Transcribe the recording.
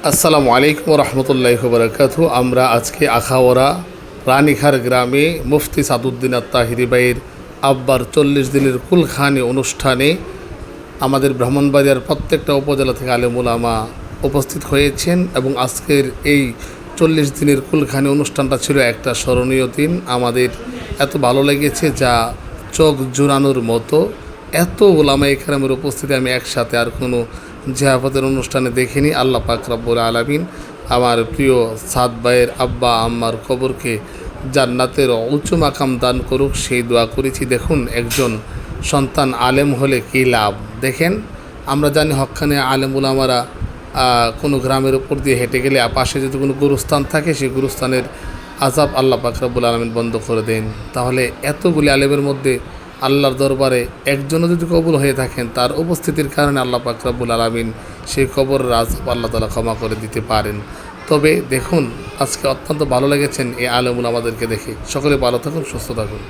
আসসালামু আলাইকুম রহমতুল্লাহি বারাকাতু। আমরা আজকে আখাওড়া রানীখার গ্রামে মুফতি সাদুদ্দিন আত্তাহিরি ভাইয়ের আব্বার 40 দিনের কুলখানি অনুষ্ঠানে আমাদের ব্রাহ্মণবাড়িয়ার প্রত্যেকটা উপজেলা থেকে আলেম উলামা উপস্থিত হয়েছেন এবং আজকের এই 40 দিনের কুলখানি অনুষ্ঠানটা ছিল একটা স্মরণীয় দিন। আমাদের এত ভালো লেগেছে যা চোখ জুড়ানোর মতো। এত ওলামা ইকরামের উপস্থিতি আমি একসাথে আর কোনো জিয়াফতের অনুষ্ঠানে দেখিনি। আল্লাহ পাক রব্বুল আলামিন আমার প্রিয় সাদ ভাইয়ের আব্বা আম্মার কবরকে জান্নাতের উঁচু মাকাম দান করুক, সেই দোয়া করেছি। দেখুন, একজন সন্তান আলেম হলে কী লাভ। দেখেন, আমরা জানি হক্কানে আলেম উলামারা কোনো গ্রামের উপর দিয়ে হেঁটে গেলে পাশে যদি কোনো গুরুস্থান থাকে, সেই গুরুস্থানের আযাব আল্লাহ পাক রব্বুল আলামিন বন্ধ করে দেন। তাহলে এতগুলি আলেমের মধ্যে আল্লাহর দরবারে একজনও যদি কবুল হয়ে থাকেন, তার উপস্থিতির কারণে আল্লাহ পাক রব্বুল আলামিন সেই কবরের আযাব আল্লাহ তাআলা ক্ষমা করে দিতে পারেন। তবে দেখুন, আজকে অত্যন্ত ভালো লেগেছেন এই আলেমুল আমাদেরকে দেখে। সকলে ভালো থাকুন, সুস্থ থাকুন।